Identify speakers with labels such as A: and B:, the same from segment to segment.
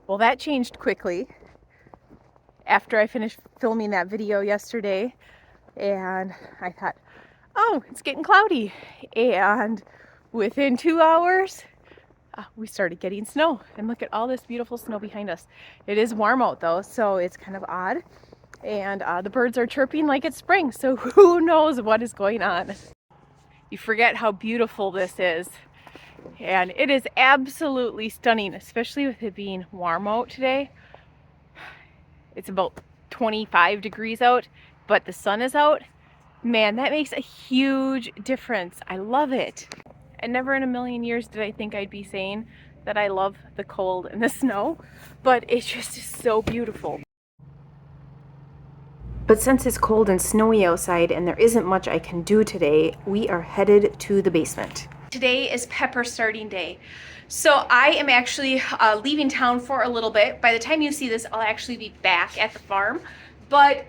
A: Well, that changed quickly after I finished filming that video yesterday, and I thought, oh, it's getting cloudy. And within 2 hours, we started getting snow. And look at all this beautiful snow behind us. It is warm out though, so it's kind of odd. And the birds are chirping like it's spring, so who knows what is going on. You forget how beautiful this is. And it is absolutely stunning, especially with it being warm out today. It's about 25 degrees out, but the sun is out. Man, that makes a huge difference. I love it. And never in a million years did I think I'd be saying that I love the cold and the snow, but it just is so beautiful. But since it's cold and snowy outside and there isn't much I can do today, we are headed to the basement. Today is pepper starting day. So I am actually leaving town for a little bit. By the time you see this, I'll actually be back at the farm. But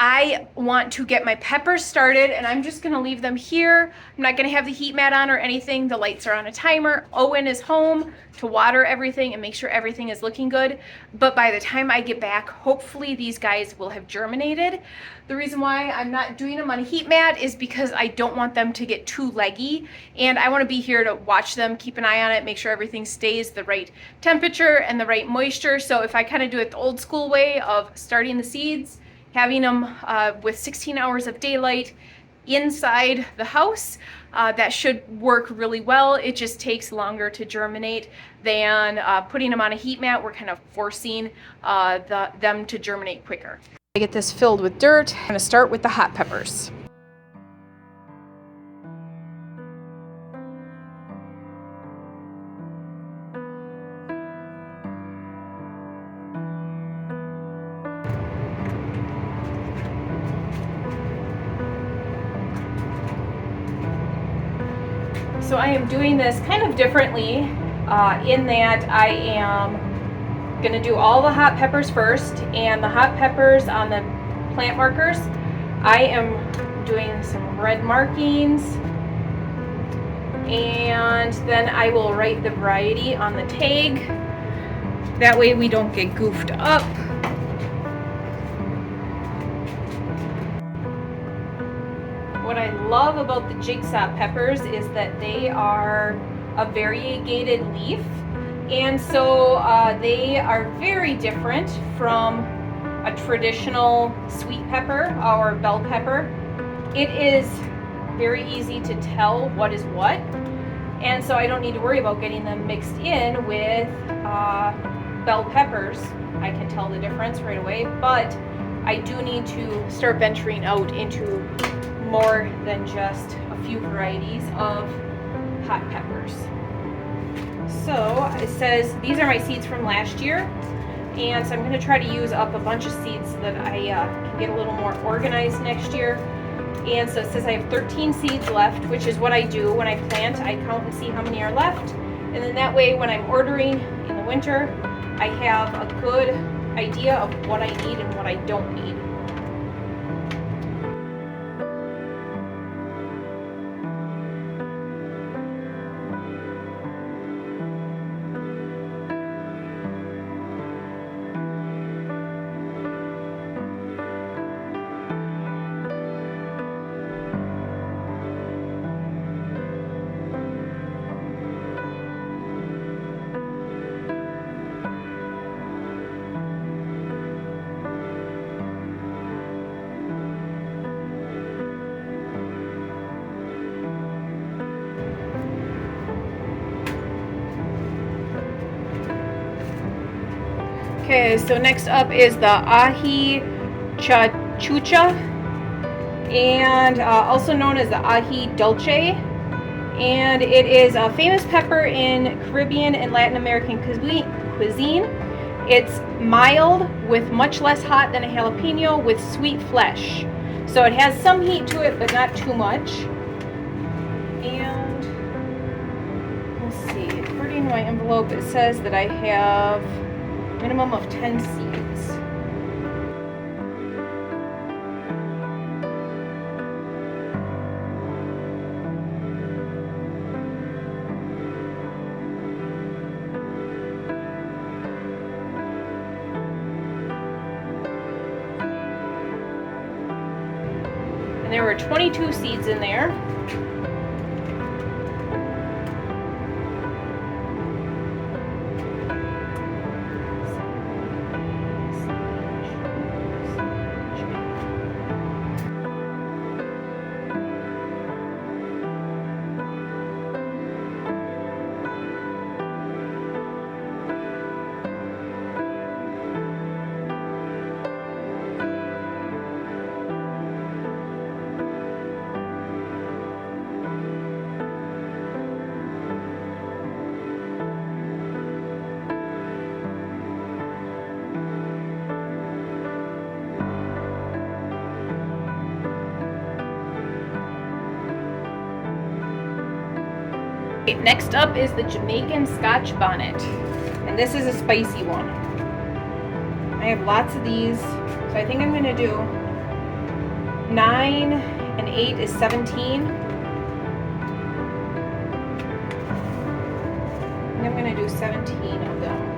A: I want to get my peppers started, and I'm just gonna leave them here. I'm not gonna have the heat mat on or anything. The lights are on a timer. Owen is home to water everything and make sure everything is looking good. But by the time I get back, hopefully these guys will have germinated. The reason why I'm not doing them on a heat mat is because I don't want them to get too leggy, and I want to be here to watch them, keep an eye on it, make sure everything stays the right temperature and the right moisture. So if I kind of do it the old school way of starting the seeds, having them with 16 hours of daylight inside the house, that should work really well. It just takes longer to germinate than putting them on a heat mat. We're kind of forcing them to germinate quicker. I get this filled with dirt. I'm gonna start with the hot peppers. So I am doing this kind of differently in that I am gonna do all the hot peppers first, and the hot peppers on the plant markers, I am doing some red markings, and then I will write the variety on the tag. That way we don't get goofed up. What I love about the jigsaw peppers is that they are a variegated leaf, and so they are very different from a traditional sweet pepper or bell pepper. It is very easy to tell what is what, and so I don't need to worry about getting them mixed in with bell peppers. I can tell the difference right away, but I do need to start venturing out into more than just a few varieties of hot peppers. So it says these are my seeds from last year, and so I'm going to try to use up a bunch of seeds so that I can get a little more organized next year. And so it says I have 13 seeds left, which is what I do when I plant. I count and see how many are left, and then that way when I'm ordering in the winter, I have a good idea of what I need and what I don't need. Okay, so next up is the ahi chachucha, and also known as the ahi dulce, and it is a famous pepper in Caribbean and Latin American cuisine. It's mild with much less hot than a jalapeno with sweet flesh. So it has some heat to it, but not too much. And let's see, according to my envelope, it says that I have a minimum of 10 seeds. And there were 22 seeds in there. Next up is the Jamaican Scotch bonnet, and this is a spicy one. I have lots of these, so I think I'm going to do 9 and 8 is 17. I think I'm going to do 17 of them.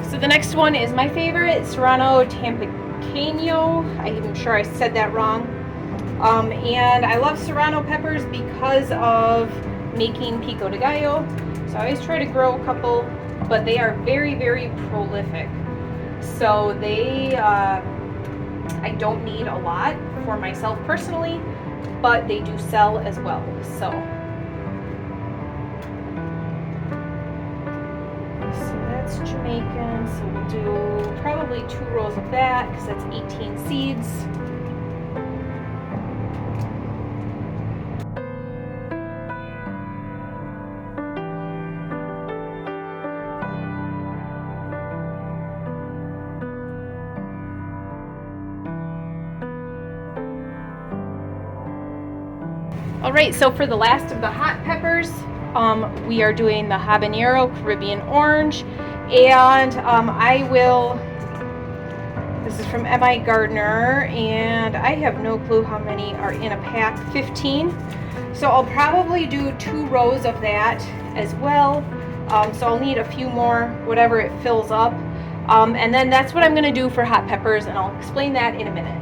A: So the next one is my favorite, Serrano Tampiqueño. I'm sure I said that wrong. And I love Serrano peppers because of making pico de gallo. So I always try to grow a couple, but they are very, very prolific. So they, I don't need a lot for myself personally, but they do sell as well. So that's Jamaican, so we'll do probably 2 rows of that because that's 18 seeds. All right, so for the last of the hot peppers, we are doing the habanero Caribbean orange, and this is from M.I. Gardner, and I have no clue how many are in a pack, 15. So I'll probably do 2 rows of that as well. So I'll need a few more, whatever it fills up. And then that's what I'm gonna do for hot peppers, and I'll explain that in a minute.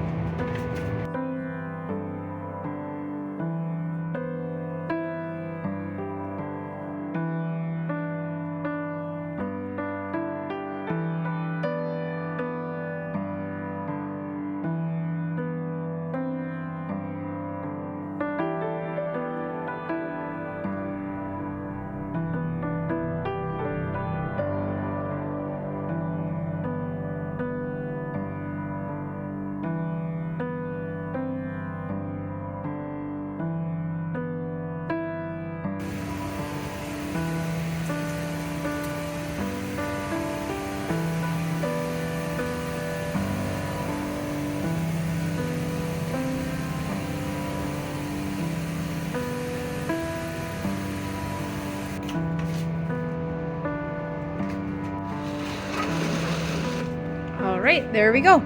A: All right, there we go.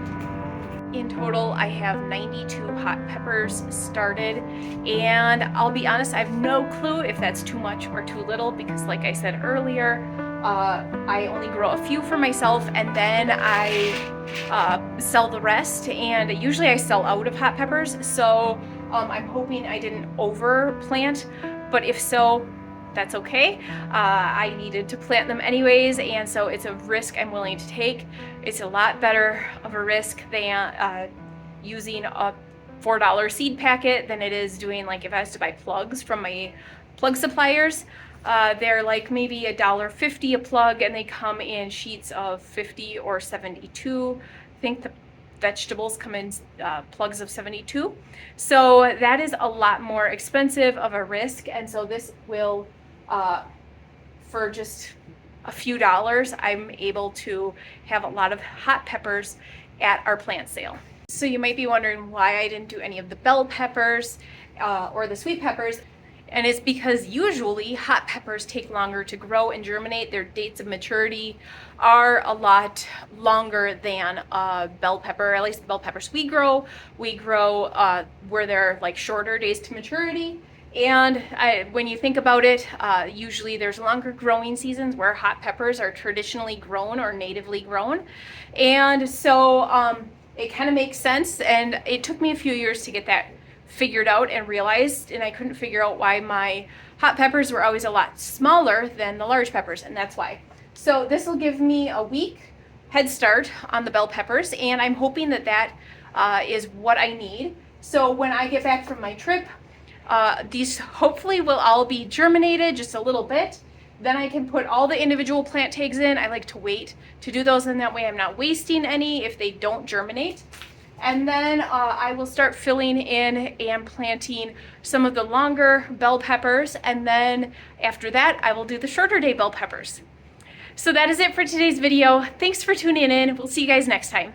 A: In total, I have 92 hot peppers started, and I'll be honest, I have no clue if that's too much or too little because like I said earlier, I only grow a few for myself and then I sell the rest, and usually I sell out of hot peppers, so I'm hoping I didn't over plant, but if so, that's okay. I needed to plant them anyways, and so it's a risk I'm willing to take. It's a lot better of a risk than using a $4 seed packet than it is doing, like, if I was to buy plugs from my plug suppliers. They're like maybe $1.50 a plug, and they come in sheets of 50 or 72. I think the vegetables come in plugs of 72. So that is a lot more expensive of a risk, and so this will for just a few dollars, I'm able to have a lot of hot peppers at our plant sale. So you might be wondering why I didn't do any of the bell peppers or the sweet peppers. And it's because usually hot peppers take longer to grow and germinate. Their dates of maturity are a lot longer than bell pepper. At least the bell peppers we grow where they're like shorter days to maturity. And when you think about it, usually there's longer growing seasons where hot peppers are traditionally grown or natively grown. And so it kind of makes sense. And it took me a few years to get that figured out and realized, and I couldn't figure out why my hot peppers were always a lot smaller than the large peppers, and that's why. So this will give me a week head start on the bell peppers, and I'm hoping that that is what I need. So when I get back from my trip, these hopefully will all be germinated just a little bit. Then I can put all the individual plant tags in. I like to wait to do those, and that way I'm not wasting any if they don't germinate. And then I will start filling in and planting some of the longer bell peppers. And then after that, I will do the shorter day bell peppers. So that is it for today's video. Thanks for tuning in. We'll see you guys next time.